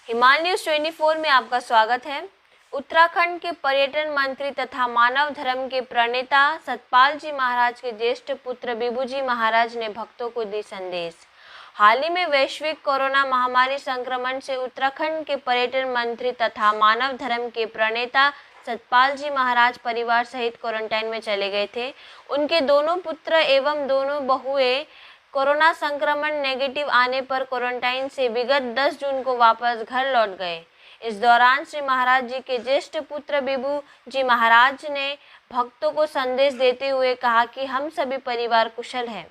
हिमाल न्यूज 24 में आपका स्वागत है। उत्तराखंड के पर्यटन मंत्री तथा मानव धर्म के प्रणेता सतपाल जी महाराज के ज्येष्ठ पुत्र बिबू जी महाराज ने भक्तों को दी संदेश। हाल ही में वैश्विक कोरोना महामारी संक्रमण से उत्तराखंड के पर्यटन मंत्री तथा मानव धर्म के प्रणेता सतपाल जी महाराज परिवार सहित क्वारंटाइन में चले गए थे। उनके दोनों पुत्र एवं दोनों बहुएं कोरोना संक्रमण नेगेटिव आने पर क्वारंटाइन से विगत 10 जून को वापस घर लौट गए। इस दौरान श्री महाराज जी के ज्येष्ठ पुत्र बिबू जी महाराज ने भक्तों को संदेश देते हुए कहा कि हम सभी परिवार कुशल है,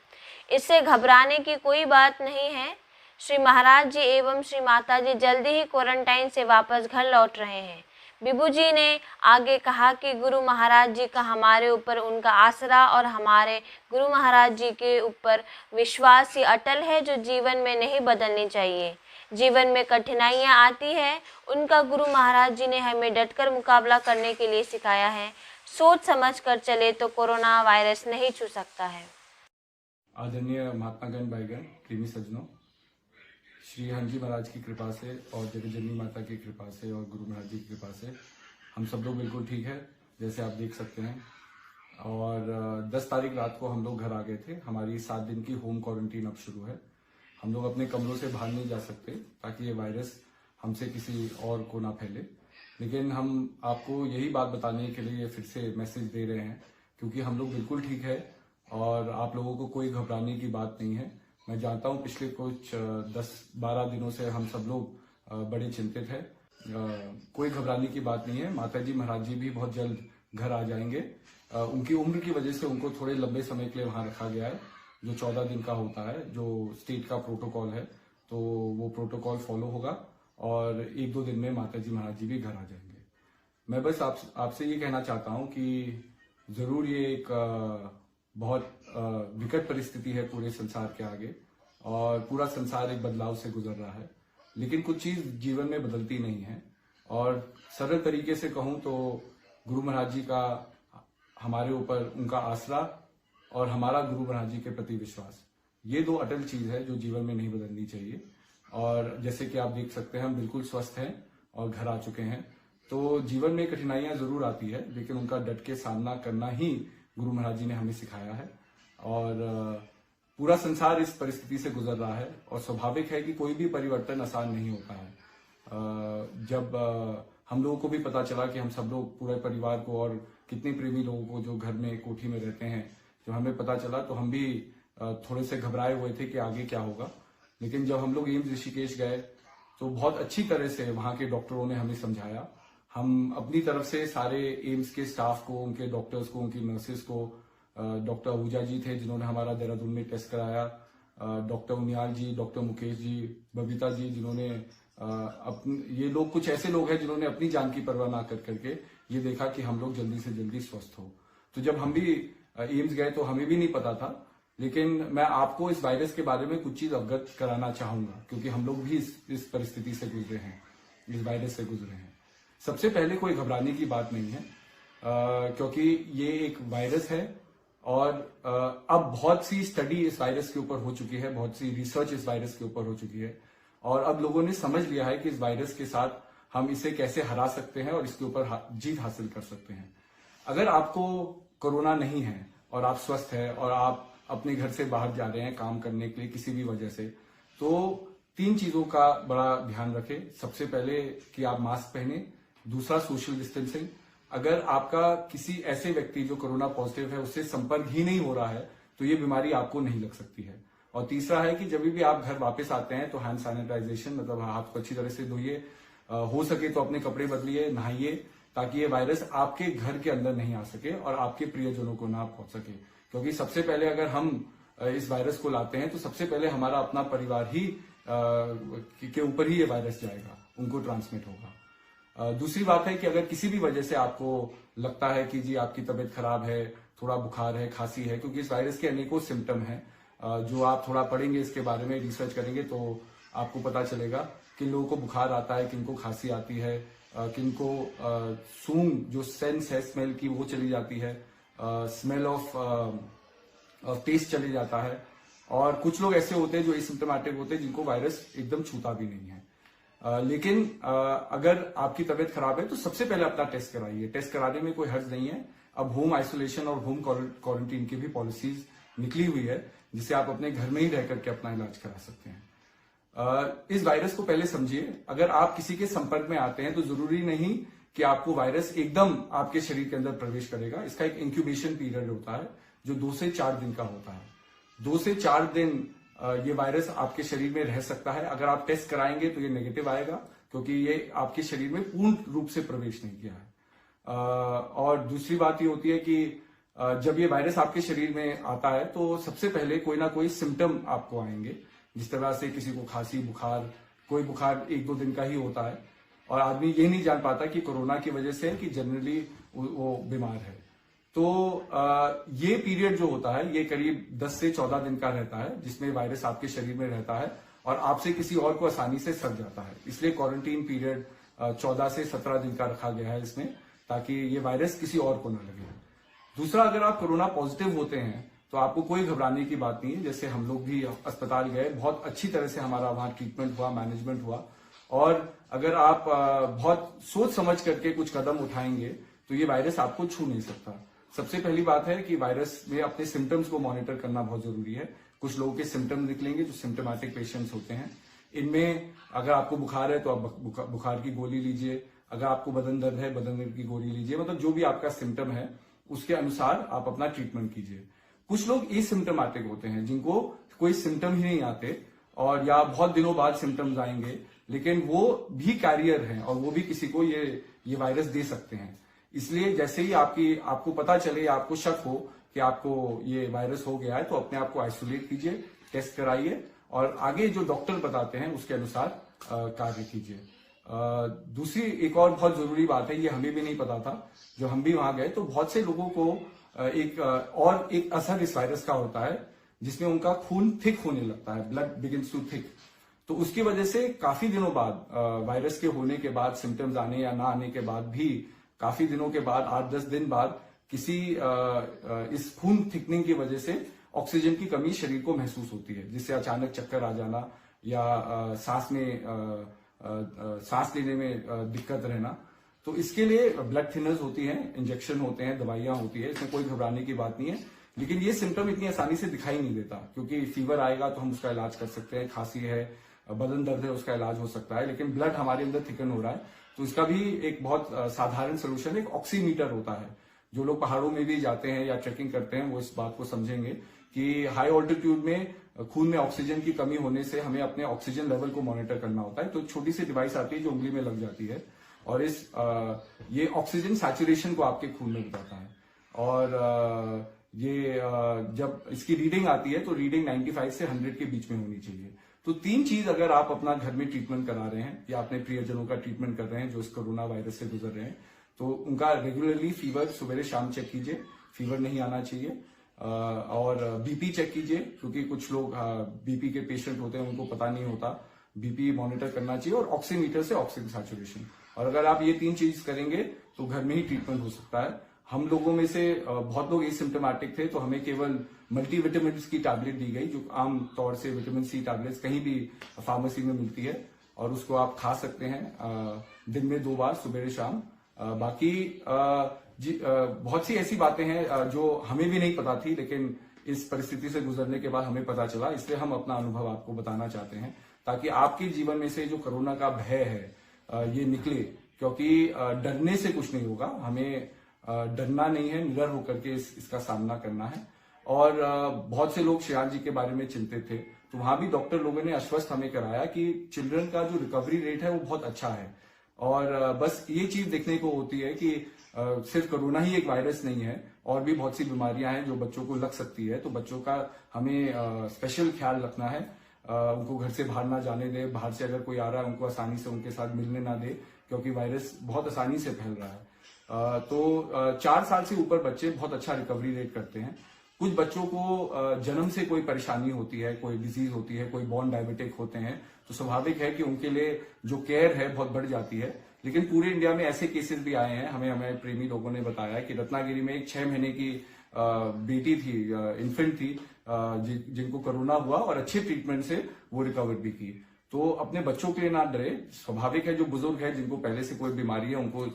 इससे घबराने की कोई बात नहीं है। श्री महाराज जी एवं श्री माता जी जल्दी ही क्वारंटाइन से वापस घर लौट रहे हैं। बिबू जी ने आगे कहा कि गुरु महाराज जी का हमारे ऊपर उनका आसरा और हमारे गुरु महाराज जी के ऊपर विश्वास ही अटल है जो जीवन में नहीं बदलनी चाहिए। जीवन में कठिनाइयाँ आती है, उनका गुरु महाराज जी ने हमें डटकर मुकाबला करने के लिए सिखाया है। सोच समझ कर चले तो कोरोना वायरस नहीं छू सकता है। आदरणीय महात्मागण भाईगण, प्रेमी सज्जनों, श्री हंजी महाराज की कृपा से और जगतजननी माता की कृपा से और गुरु महाराज जी की कृपा से हम सब लोग बिल्कुल ठीक है, जैसे आप देख सकते हैं। और 10 तारीख रात को हम लोग घर आ गए थे। हमारी 7 दिन की होम क्वारंटीन अब शुरू है। हम लोग अपने कमरों से बाहर नहीं जा सकते ताकि ये वायरस हमसे किसी और को ना फैले। लेकिन हम आपको यही बात बताने के लिए फिर से मैसेज दे रहे हैं, क्योंकि हम लोग बिल्कुल ठीक है और आप लोगों को कोई घबराने की बात नहीं है। मैं जानता हूँ पिछले कुछ 10-12 दिनों से हम सब लोग बड़े चिंतित हैं। कोई घबराने की बात नहीं है। माता जी महाराज जी भी बहुत जल्द घर आ जाएंगे। उनकी उम्र की वजह से उनको थोड़े लंबे समय के लिए वहां रखा गया है, जो 14 दिन का होता है, जो स्टेट का प्रोटोकॉल है। तो वो प्रोटोकॉल फॉलो होगा और 1-2 दिन में माता जी महाराज जी भी घर आ जाएंगे। मैं बस आपसे ये कहना चाहता हूँ कि जरूर ये एक बहुत विकट परिस्थिति है पूरे संसार के आगे, और पूरा संसार एक बदलाव से गुजर रहा है। लेकिन कुछ चीज जीवन में बदलती नहीं है। और सरल तरीके से कहूं तो गुरु महाराज जी का हमारे ऊपर उनका आसरा और हमारा गुरु महाराज जी के प्रति विश्वास, ये 2 अटल चीज है जो जीवन में नहीं बदलनी चाहिए। और जैसे कि आप देख सकते हैं, हम बिल्कुल स्वस्थ हैं और घर आ चुके हैं। तो जीवन में कठिनाइयां जरूर आती है, लेकिन उनका डट के सामना करना ही गुरु महाराज जी ने हमें सिखाया है। और पूरा संसार इस परिस्थिति से गुजर रहा है और स्वाभाविक है कि कोई भी परिवर्तन आसान नहीं होता है। जब हम लोगों को भी पता चला कि हम सब लोग पूरे परिवार को और कितने प्रेमी लोगों को जो घर में कोठी में रहते हैं, जब हमें पता चला तो हम भी थोड़े से घबराए हुए थे कि आगे क्या होगा। लेकिन जब हम लोग एम्स ऋषिकेश गए तो बहुत अच्छी तरह से वहां के डॉक्टरों ने हमें समझाया। हम अपनी तरफ से सारे एम्स के स्टाफ को, उनके डॉक्टर्स को, उनकी नर्सेस को, डॉक्टर आहूजा जी थे जिन्होंने हमारा देहरादून में टेस्ट कराया, डॉक्टर उनियाल जी, डॉक्टर मुकेश जी, बबीता जी, जिन्होंने ये लोग कुछ ऐसे लोग हैं जिन्होंने अपनी जान की परवाह ना करके ये देखा कि हम लोग जल्दी से जल्दी स्वस्थ हो। तो जब हम भी एम्स गए तो हमें भी नहीं पता था, लेकिन मैं आपको इस वायरस के बारे में कुछ चीज अवगत कराना चाहूंगा, क्योंकि हम लोग भी इस परिस्थिति से गुजरे हैं, इस वायरस से गुजरे हैं। सबसे पहले कोई घबराने की बात नहीं है, क्योंकि ये एक वायरस है और अब बहुत सी स्टडी इस वायरस के ऊपर हो चुकी है, बहुत सी रिसर्च इस वायरस के ऊपर हो चुकी है, और अब लोगों ने समझ लिया है कि इस वायरस के साथ हम इसे कैसे हरा सकते हैं और इसके ऊपर जीत हासिल कर सकते हैं। अगर आपको कोरोना नहीं है और आप स्वस्थ है और आप अपने घर से बाहर जा रहे हैं काम करने के लिए किसी भी वजह से, तो 3 चीजों का बड़ा ध्यान रखें। सबसे पहले कि आप मास्क पहने, दूसरा सोशल डिस्टेंसिंग। अगर आपका किसी ऐसे व्यक्ति जो कोरोना पॉजिटिव है उससे संपर्क ही नहीं हो रहा है तो ये बीमारी आपको नहीं लग सकती है। और तीसरा है कि जब भी आप घर वापस आते हैं तो हैंड सैनिटाइजेशन, मतलब हाथ को अच्छी तरह से धोइए, हो सके तो अपने कपड़े बदलिए, नहाइए, ताकि ये वायरस आपके घर के अंदर नहीं आ सके और आपके प्रियजनों को ना पहुंच सके। क्योंकि सबसे पहले अगर हम इस वायरस को लाते हैं तो सबसे पहले हमारा अपना परिवार ही के ऊपर ही ये वायरस जाएगा, उनको ट्रांसमिट होगा। दूसरी बात है कि अगर किसी भी वजह से आपको लगता है कि जी आपकी तबीयत खराब है, थोड़ा बुखार है, खांसी है, क्योंकि इस वायरस के अनेकों सिम्टम हैं, जो आप थोड़ा पढ़ेंगे इसके बारे में, रिसर्च करेंगे तो आपको पता चलेगा किन लोगों को बुखार आता है, किनको खांसी आती है, किनको सूंघ जो सेंस है स्मेल की वो चली जाती है, स्मेल ऑफ टेस्ट चले जाता है, और कुछ लोग ऐसे होते हैं जो एसिम्प्टोमेटिक होते हैं जिनको वायरस एकदम छूता भी नहीं है। लेकिन अगर आपकी तबीयत खराब है तो सबसे पहले अपना टेस्ट कराइए। टेस्ट कराने में कोई हर्ज नहीं है। अब होम आइसोलेशन और होम क्वारंटीन की भी पॉलिसीज निकली हुई है, जिससे आप अपने घर में ही रह करके अपना इलाज करा सकते हैं। इस वायरस को पहले समझिए। अगर आप किसी के संपर्क में आते हैं तो जरूरी नहीं कि आपको वायरस एकदम आपके शरीर के अंदर प्रवेश करेगा। इसका एक इंक्यूबेशन पीरियड होता है जो 2 से 4 दिन का होता है। 2 से 4 दिन ये वायरस आपके शरीर में रह सकता है। अगर आप टेस्ट कराएंगे तो ये नेगेटिव आएगा, क्योंकि ये आपके शरीर में पूर्ण रूप से प्रवेश नहीं किया है। और दूसरी बात ये होती है कि जब ये वायरस आपके शरीर में आता है तो सबसे पहले कोई ना कोई सिम्टम आपको आएंगे। जिस तरह से किसी को खांसी, बुखार, कोई बुखार 1-2 दिन का ही होता है और आदमी ये नहीं जान पाता कि कोरोना की वजह से है कि जनरली वो बीमार है। तो ये पीरियड जो होता है ये करीब 10 से 14 दिन का रहता है, जिसमें वायरस आपके शरीर में रहता है और आपसे किसी और को आसानी से सट जाता है। इसलिए क्वारंटीन पीरियड 14 से 17 दिन का रखा गया है इसमें, ताकि ये वायरस किसी और को ना लगे। दूसरा, अगर आप कोरोना पॉजिटिव होते हैं तो आपको कोई घबराने की बात नहीं है। जैसे हम लोग भी अस्पताल गए, बहुत अच्छी तरह से हमारा वहां ट्रीटमेंट हुआ, मैनेजमेंट हुआ। और अगर आप बहुत सोच समझ करके कुछ कदम उठाएंगे तो ये वायरस आपको छू नहीं सकता। सबसे पहली बात है कि वायरस में अपने सिम्टम्स को मॉनिटर करना बहुत जरूरी है। कुछ लोगों के सिम्टम्स निकलेंगे जो सिम्टोमेटिक पेशेंट्स होते हैं। इनमें अगर आपको बुखार है तो आप बुखार की गोली लीजिए। अगर आपको बदन दर्द है, बदन दर्द की गोली लीजिए। मतलब जो भी आपका सिम्टम है उसके अनुसार आप अपना ट्रीटमेंट कीजिए। कुछ लोग एसिम्टोमेटिक होते हैं, जिनको कोई सिम्टम ही नहीं आते और या बहुत दिनों बाद सिम्टम्स आएंगे, लेकिन वो भी कैरियर हैं और वो भी किसी को ये वायरस दे सकते हैं। इसलिए जैसे ही आपको पता चले, आपको शक हो कि आपको ये वायरस हो गया है, तो अपने आप को आइसोलेट कीजिए, टेस्ट कराइए और आगे जो डॉक्टर बताते हैं उसके अनुसार कार्य कीजिए। दूसरी एक और बहुत जरूरी बात है, ये हमें भी नहीं पता था। जो हम भी वहां गए तो बहुत से लोगों को एक असर इस वायरस का होता है, जिसमें उनका खून थिक होने लगता है, ब्लड बिगिंस टू थिक। तो उसकी वजह से काफी दिनों बाद, वायरस के होने के बाद, सिम्टम्स आने या ना आने के बाद भी काफी दिनों के बाद, 8-10 दिन बाद, किसी इस खून थिकनिंग की वजह से ऑक्सीजन की कमी शरीर को महसूस होती है, जिससे अचानक चक्कर आ जाना या सांस लेने में दिक्कत रहना। तो इसके लिए ब्लड थिनर्स होती हैं, इंजेक्शन होते हैं, दवाइयां होती है, इसमें कोई घबराने की बात नहीं है। लेकिन ये सिम्टम इतनी आसानी से दिखाई नहीं देता, क्योंकि फीवर आएगा तो हम उसका इलाज कर सकते हैं, खांसी है, बदन दर्द है, उसका इलाज हो सकता है, लेकिन ब्लड हमारे अंदर थिकन हो रहा है। तो इसका भी एक बहुत साधारण सोल्यूशन एक ऑक्सीमीटर होता है। जो लोग पहाड़ों में भी जाते हैं या ट्रेकिंग करते हैं वो इस बात को समझेंगे कि हाई ऑल्टीट्यूड में खून में ऑक्सीजन की कमी होने से हमें अपने ऑक्सीजन लेवल को मॉनिटर करना होता है। तो छोटी सी डिवाइस आती है जो उंगली में लग जाती है और ये ऑक्सीजन सैचुरेशन को आपके खून में बताता है। और जब इसकी रीडिंग आती है तो रीडिंग 95 से 100 के बीच में होनी चाहिए। तो 3 चीज अगर आप अपना घर में ट्रीटमेंट करा रहे हैं या अपने प्रियजनों का ट्रीटमेंट कर रहे हैं जो इस कोरोना वायरस से गुजर रहे हैं, तो उनका रेगुलरली फीवर सुबह शाम चेक कीजिए, फीवर नहीं आना चाहिए। और बीपी चेक कीजिए, क्योंकि कुछ लोग बीपी के पेशेंट होते हैं, उनको पता नहीं होता, बीपी मॉनिटर करना चाहिए। और ऑक्सीमीटर से ऑक्सीजन सैचुरेशन। और अगर आप ये 3 चीज करेंगे तो घर में ही ट्रीटमेंट हो सकता है। हम लोगों में से बहुत लोग एसिम्प्टोमेटिक थे, तो हमें केवल मल्टीविटामिन की टैबलेट दी गई, जो आम तौर से विटामिन सी टैबलेट्स कहीं भी फार्मेसी में मिलती है, और उसको आप खा सकते हैं दिन में 2 बार, सुबह शाम। बाकी बहुत सी ऐसी बातें हैं जो हमें भी नहीं पता थी, लेकिन इस परिस्थिति से गुजरने के बाद हमें पता चला। इसलिए हम अपना अनुभव आपको बताना चाहते हैं, ताकि आपके जीवन में से जो कोरोना का भय है ये निकले। क्योंकि डरने से कुछ नहीं होगा, हमें डरना नहीं है, निडर होकर के इसका सामना करना है। और बहुत से लोग श्रेयांश जी के बारे में चिंतित थे, तो वहां भी डॉक्टर लोगों ने आश्वस्त हमें कराया कि चिल्ड्रन का जो रिकवरी रेट है वो बहुत अच्छा है। और बस ये चीज देखने को होती है कि सिर्फ कोरोना ही एक वायरस नहीं है, और भी बहुत सी बीमारियां हैं जो बच्चों को लग सकती है। तो बच्चों का हमें स्पेशल ख्याल रखना है, उनको घर से बाहर ना जाने दे, बाहर से अगर कोई आ रहा है उनको आसानी से उनके साथ मिलने ना दे, क्योंकि वायरस बहुत आसानी से फैल रहा है। तो 4 साल से ऊपर बच्चे बहुत अच्छा रिकवरी रेट करते हैं। कुछ बच्चों को जन्म से कोई परेशानी होती है, कोई डिजीज होती है, कोई बॉर्न डायबिटिक होते हैं, तो स्वाभाविक है कि उनके लिए जो केयर है बहुत बढ़ जाती है। लेकिन पूरे इंडिया में ऐसे केसेस भी आए हैं, हमें प्रेमी लोगों ने बताया कि रत्नागिरी में एक 6 महीने की बेटी थी, इन्फेंट थी, जिनको कोरोना हुआ और अच्छे ट्रीटमेंट से वो रिकवर भी की। तो अपने बच्चों के लिए ना डरे। स्वाभाविक है, जो बुजुर्ग है जिनको पहले से कोई बीमारी है उनको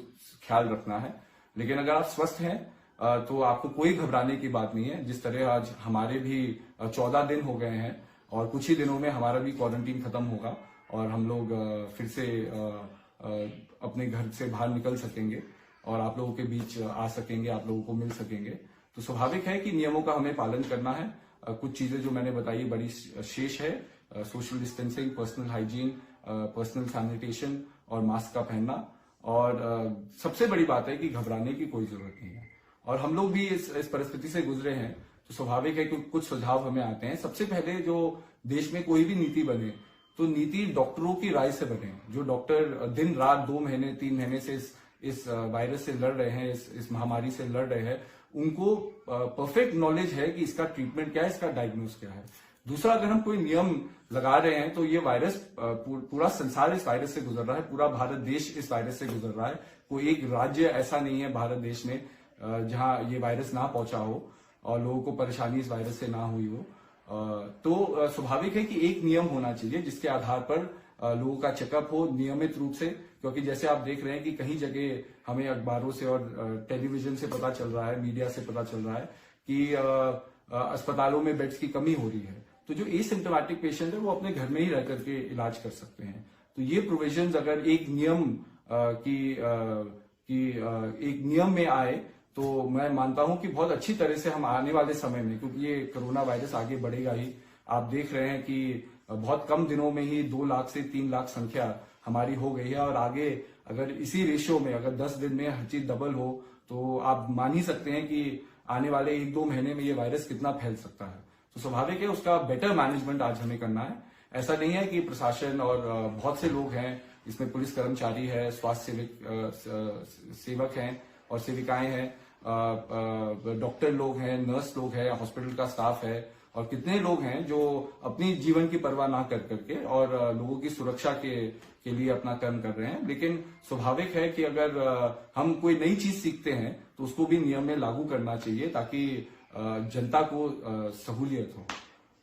ख्याल रखना है, लेकिन अगर आप स्वस्थ हैं तो आपको कोई घबराने की बात नहीं है। जिस तरह आज हमारे भी 14 दिन हो गए हैं और कुछ ही दिनों में हमारा भी क्वारंटीन खत्म होगा और हम लोग फिर से अपने घर से बाहर निकल सकेंगे और आप लोगों के बीच आ सकेंगे, आप लोगों को मिल सकेंगे। तो स्वाभाविक है कि नियमों का हमें पालन करना है। कुछ चीजें जो मैंने बताई बड़ी शेष है, social distancing, personal hygiene, personal sanitation और मास्क का पहनना। और सबसे बड़ी बात है कि घबराने की कोई जरूरत नहीं है। और हम लोग भी इस परिस्थिति से गुजरे हैं, तो स्वाभाविक है कि कुछ सुझाव हमें आते हैं। सबसे पहले जो देश में कोई भी नीति बने तो नीति डॉक्टरों की राय से बने। जो डॉक्टर दिन रात 2 महीने 3 महीने से इस वायरस से लड़ रहे हैं, इस महामारी से लड़ रहे हैं, उनको परफेक्ट नॉलेज है कि इसका ट्रीटमेंट क्या है, इसका डायग्नोस क्या है। दूसरा, अगर हम कोई नियम लगा रहे हैं तो ये वायरस, पूरा संसार इस वायरस से गुजर रहा है, पूरा भारत देश इस वायरस से गुजर रहा है। कोई एक राज्य ऐसा नहीं है भारत देश में जहां ये वायरस ना पहुंचा हो और लोगों को परेशानी इस वायरस से ना हुई हो। तो स्वाभाविक है कि एक नियम होना चाहिए जिसके आधार पर लोगों का चेकअप हो नियमित रूप से। क्योंकि जैसे आप देख रहे हैं कि कहीं जगह हमें अखबारों से और टेलीविजन से पता चल रहा है, मीडिया से पता चल रहा है कि अस्पतालों में बेड्स की कमी हो रही है। तो जो एसिम्प्टोमेटिक पेशेंट है वो अपने घर में ही रह करके इलाज कर सकते हैं। तो ये प्रोविजंस अगर एक नियम में आए तो मैं मानता हूं कि बहुत अच्छी तरह से हम आने वाले समय में, क्योंकि ये कोरोना वायरस आगे बढ़ेगा ही। आप देख रहे हैं कि बहुत कम दिनों में ही 2 लाख से 3 लाख संख्या हमारी हो गई है और आगे अगर इसी रेशियो में अगर 10 दिन में हर चीज डबल हो तो आप मान ही सकते हैं कि आने वाले 1-2 महीने में ये वायरस कितना फैल सकता है। तो स्वाभाविक है उसका बेटर मैनेजमेंट आज हमें करना है। ऐसा नहीं है कि प्रशासन और बहुत से लोग हैं, इसमें पुलिस कर्मचारी है, स्वास्थ्य सेवक हैं और सेविकाएं हैं, डॉक्टर लोग हैं, नर्स लोग हैं, हॉस्पिटल का स्टाफ है और कितने लोग हैं जो अपनी जीवन की परवाह ना कर करके और लोगों की सुरक्षा के लिए अपना कर्म कर रहे हैं। लेकिन स्वाभाविक है कि अगर हम कोई नई चीज सीखते हैं तो उसको भी नियम में लागू करना चाहिए ताकि जनता को सहूलियत हो।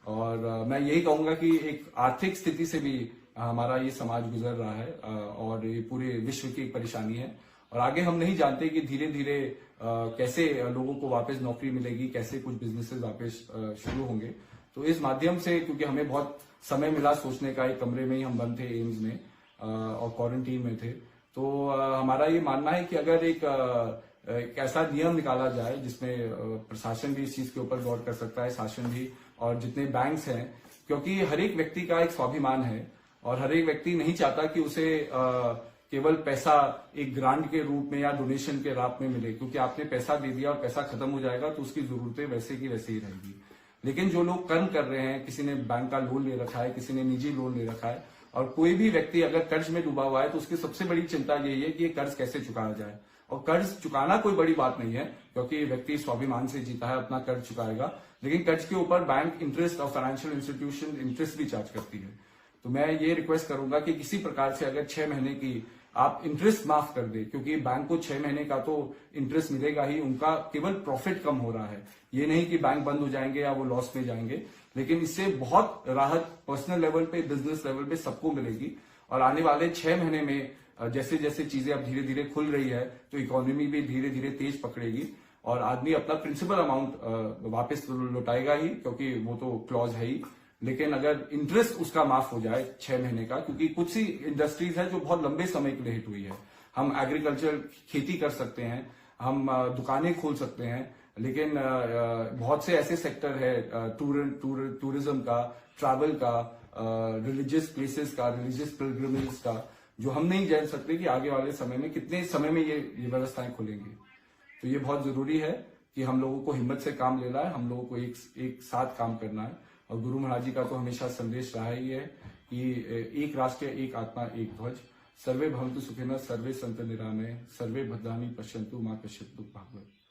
और मैं यही कहूंगा कि एक आर्थिक स्थिति से भी हमारा ये समाज गुजर रहा है और ये पूरे विश्व की एक परेशानी है और आगे हम नहीं जानते कि धीरे धीरे कैसे लोगों को वापस नौकरी मिलेगी, कैसे कुछ बिजनेसेस वापस शुरू होंगे। तो इस माध्यम से, क्योंकि हमें बहुत समय मिला सोचने का, एक कमरे में ही हम बंद थे एम्स में और क्वारंटीन में थे, तो हमारा ये मानना है कि अगर एक ऐसा नियम निकाला जाए जिसमें प्रशासन भी इस चीज के ऊपर गौर कर सकता है, शासन भी और जितने बैंक्स हैं, क्योंकि हर एक व्यक्ति का एक स्वाभिमान है और हर एक व्यक्ति नहीं चाहता कि उसे केवल पैसा एक ग्रांट के रूप में या डोनेशन के रूप में मिले, क्योंकि आपने पैसा दे दिया और पैसा खत्म हो जाएगा तो उसकी जरूरतें वैसे की वैसे ही रहेगी। लेकिन जो लोग कर्म कर रहे हैं, किसी ने बैंक का लोन ले रखा है, किसी ने निजी लोन ले रखा है और कोई भी व्यक्ति अगर कर्ज में डूबा हुआ है तो उसकी सबसे बड़ी चिंता यही है कि ये कर्ज कैसे चुकाया जाए। और कर्ज चुकाना कोई बड़ी बात नहीं है क्योंकि व्यक्ति स्वाभिमान से जीता है, अपना कर्ज चुकाएगा, लेकिन कर्ज के ऊपर बैंक इंटरेस्ट और फाइनेंशियल इंस्टीट्यूशन इंटरेस्ट भी चार्ज करती है। तो मैं ये रिक्वेस्ट करूंगा कि किसी प्रकार से अगर 6 महीने की आप इंटरेस्ट माफ कर दे, क्योंकि बैंक को 6 महीने का तो इंटरेस्ट मिलेगा ही, उनका केवल प्रॉफिट कम हो रहा है। ये नहीं कि बैंक बंद हो जाएंगे या वो लॉस में जाएंगे, लेकिन इससे बहुत राहत पर्सनल लेवल पे, बिजनेस लेवल पे सबको मिलेगी। और आने वाले 6 महीने में जैसे जैसे चीजें अब धीरे धीरे खुल रही है तो इकोनॉमी भी धीरे धीरे तेज पकड़ेगी और आदमी अपना प्रिंसिपल अमाउंट वापस लौटाएगा ही, क्योंकि वो तो क्लॉज है ही। लेकिन अगर इंटरेस्ट उसका माफ हो जाए 6 महीने का, क्योंकि कुछ सी इंडस्ट्रीज है जो बहुत लंबे समय के लिए हिट हुई है। हम एग्रीकल्चर खेती कर सकते हैं, हम दुकानें खोल सकते हैं, लेकिन बहुत से ऐसे सेक्टर है टूरिज्म का, ट्रैवल का, रिलीजियस प्लेसेस का, रिलीजियस पिलग्रिमेज का, जो हम नहीं जान सकते कि आगे वाले समय में कितने समय में ये व्यवस्थाएं खुलेंगी। तो ये बहुत जरूरी है कि हम लोगों को हिम्मत से काम लेना है, हम लोगों को एक साथ काम करना है। और गुरु महाराज जी का तो हमेशा संदेश रहा ही है कि एक राष्ट्र, एक आत्मा, एक ध्वज, सर्वे भवन्तु सुखिनः, सर्वे सन्तु निरामया, सर्वे भद्राणि पश्यन्तु मा कश्चित् दुःखभाग् भवेत्।